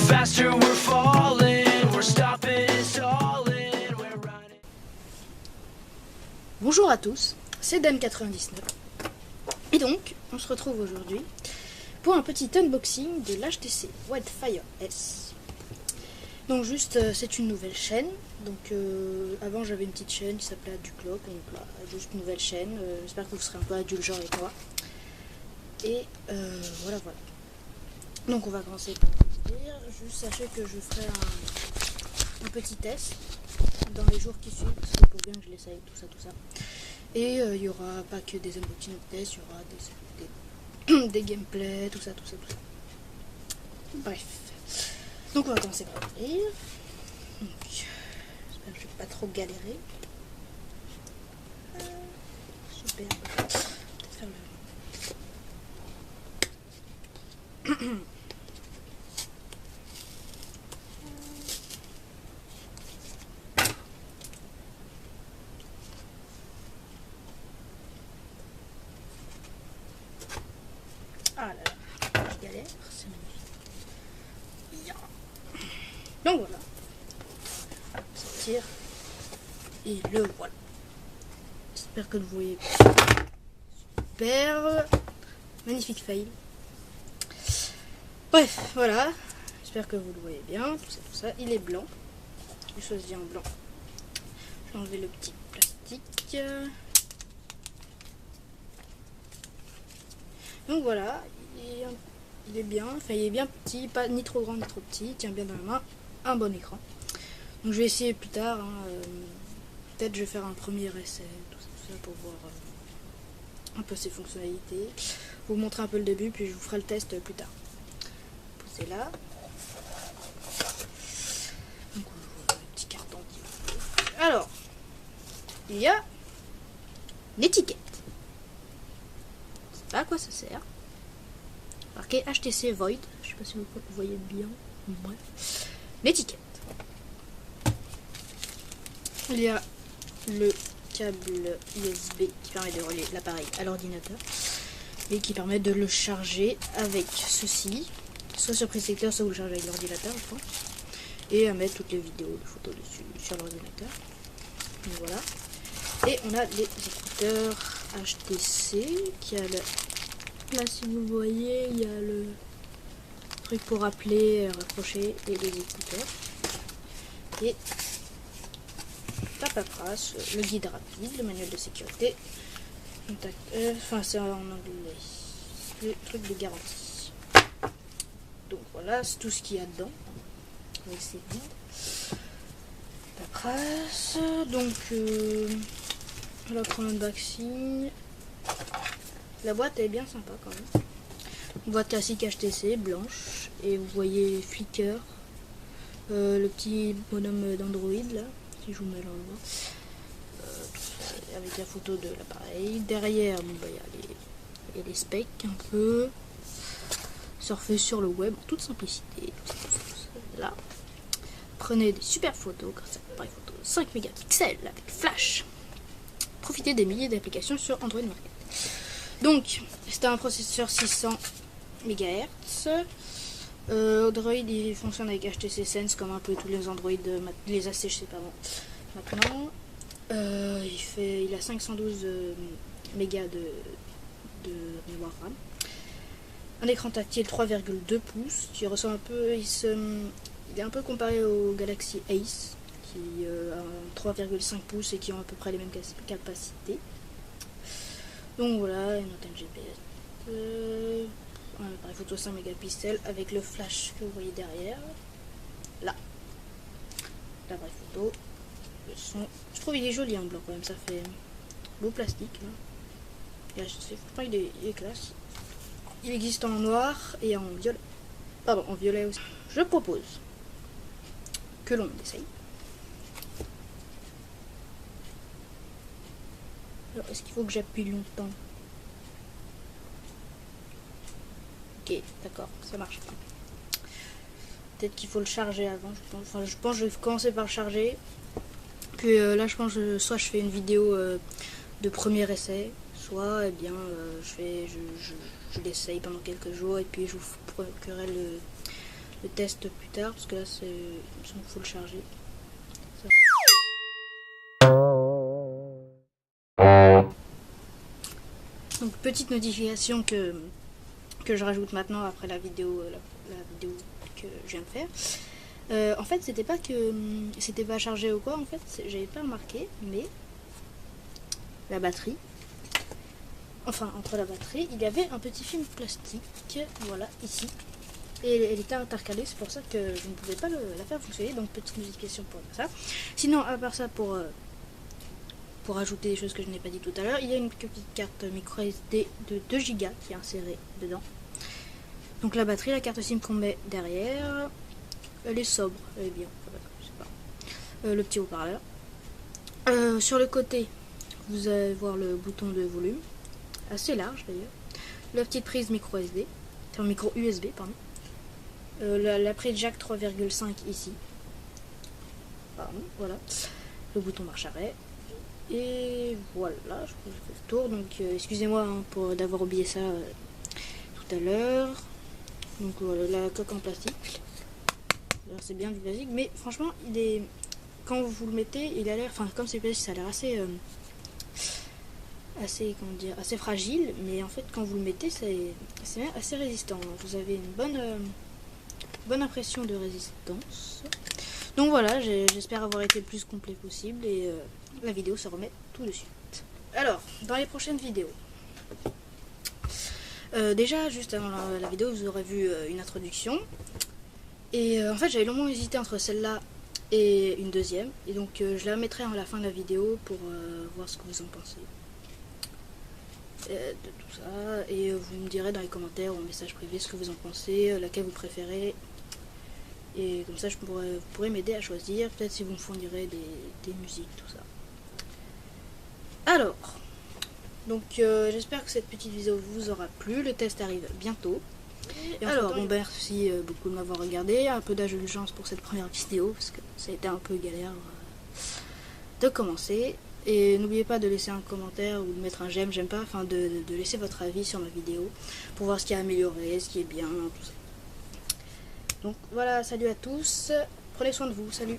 faster we're falling, we're stopping and stalling, we're running. Bonjour à tous, c'est Dan99 et donc on se retrouve aujourd'hui pour un petit unboxing de l'HTC Wildfire S. Donc juste c'est une nouvelle chaîne, donc avant j'avais une petite chaîne qui s'appelait Ducloc, donc là juste une nouvelle chaîne, j'espère que vous serez un peu indulgents avec moi. Et voilà. Donc on va commencer par vous dire, juste sachez que je ferai un petit test dans les jours qui suivent, parce qu'il faut bien que je l'essaye, tout ça. Et il n'y aura pas que des unboxing tests, il y aura des gameplays, tout ça. Bref. Donc on va commencer par ouvrir. Donc, j'espère que je vais pas trop galérer. Super. Peut-être faire le... Ah là là, je galère, c'est magnifique. Yeah. Donc voilà, sortir et le voilà. J'espère que vous voyez. Super, magnifique fail. Bref, voilà. J'espère que vous le voyez bien. Tout ça. Il est blanc. J'ai choisi en blanc. Je vais enlever le petit plastique. Donc voilà, il est bien, enfin il est bien petit, pas ni trop grand ni trop petit, il tient bien dans la main, un bon écran. Donc je vais essayer plus tard, peut-être je vais faire un premier essai, tout ça pour voir un peu ses fonctionnalités, vous montrer un peu le début, puis je vous ferai le test plus tard. Posez là. Donc on voit le petit carton. Alors, il y a l'étiquette. À quoi ça sert? Marqué HTC Void, je sais pas si vous voyez bien. Bref, l'étiquette. Il y a le câble USB qui permet de relier l'appareil à l'ordinateur et qui permet de le charger avec ceci, soit sur présélecteur, soit vous le chargez avec l'ordinateur, je pense, et à mettre toutes les vidéos, les photos dessus sur l'ordinateur. Donc voilà. Et on a les écouteurs HTC qui a le... Là si vous voyez il y a le truc pour appeler, raccrocher et les écouteurs. Et la paperasse, le guide rapide, le manuel de sécurité, enfin c'est en anglais, le truc de garantie. Donc voilà, c'est tout ce qu'il y a dedans. Avec ces guides. Paperasse, donc on va prendre l'unboxing. La boîte est bien sympa quand même. Une boîte classique HTC, blanche. Et vous voyez Flickr. Le petit bonhomme d'Android là. Si je vous mets l'endroit. Avec la photo de l'appareil. Derrière, bon, bah, il y a les specs un peu. Surfer sur le web en toute simplicité. Tout ça. Là. Prenez des super photos grâce à l'appareil photo 5 mégapixels avec flash. Profitez des milliers d'applications sur Android Market. Donc, c'est un processeur 600 MHz. Android, il fonctionne avec HTC Sense comme un peu tous les Android, les ACC, pardon. Maintenant, il a 512 mégas de mémoire RAM. Un écran tactile 3,2 pouces qui ressemble un peu, il est un peu comparé au Galaxy Ace qui a 3,5 pouces et qui ont à peu près les mêmes capacités. Donc voilà, une antenne GPS, un appareil photo 5 mégapixels avec le flash que vous voyez derrière. Là, l'appareil photo, le son. Je trouve il est joli en blanc quand même, ça fait beau plastique. Là. Il est classe. Il existe en noir et en violet. Pardon, en violet aussi. Je propose que l'on essaye. Alors, est-ce qu'il faut que j'appuie longtemps? Ok, d'accord, ça marche pas. Peut-être qu'il faut le charger avant, je pense. Enfin, je pense que je vais commencer par le charger. Puis là, je pense que soit je fais une vidéo de premier essai, soit eh bien je l'essaye pendant quelques jours et puis je vous procurerai le test plus tard parce que là il faut le charger. Donc petite notification que je rajoute maintenant après la vidéo que je viens de faire. En fait c'était pas que c'était pas chargé ou quoi, en fait j'avais pas remarqué, mais la batterie, enfin entre la batterie il y avait un petit film plastique, voilà ici, et elle était intercalée, c'est pour ça que je ne pouvais pas la faire fonctionner, donc petite notification pour ça. Sinon à part ça, pour ajouter des choses que je n'ai pas dit tout à l'heure, il y a une petite carte micro SD de 2 Go qui est insérée dedans. Donc la batterie, la carte SIM qu'on met derrière, elle est sobre, elle est bien, je sais pas. Le petit haut-parleur. Sur le côté, vous allez voir le bouton de volume, assez large d'ailleurs. La petite prise micro SD, enfin micro USB, pardon. La prise jack 3,5 ici. Pardon, voilà. Le bouton marche arrêt. Et voilà, je pense que j'ai fait le tour. Donc excusez-moi hein, d'avoir oublié ça tout à l'heure. Donc voilà, la coque en plastique. Alors c'est bien du plastique, mais franchement, quand vous le mettez, il a l'air, enfin comme c'est plastique, ça a l'air assez assez fragile, mais en fait quand vous le mettez, c'est assez résistant. Vous avez une bonne impression de résistance. Donc voilà, j'espère avoir été le plus complet possible et la vidéo se remet tout de suite. Alors, dans les prochaines vidéos, déjà juste avant la vidéo, vous aurez vu une introduction. Et en fait, j'avais longuement hésité entre celle-là et une deuxième. Et donc, je la mettrai à la fin de la vidéo pour voir ce que vous en pensez de tout ça. Et vous me direz dans les commentaires ou en message privé ce que vous en pensez, laquelle vous préférez. Et comme ça, vous pourrez m'aider à choisir. Peut-être si vous me fournirez des musiques, tout ça. Alors, donc j'espère que cette petite vidéo vous aura plu. Le test arrive bientôt. Et alors, bon, merci beaucoup de m'avoir regardé. Un peu d'indulgence pour cette première vidéo, parce que ça a été un peu galère de commencer. Et n'oubliez pas de laisser un commentaire ou de mettre un j'aime pas, enfin de laisser votre avis sur ma vidéo pour voir ce qui a amélioré, ce qui est bien, tout ça. Donc voilà, salut à tous, prenez soin de vous, salut.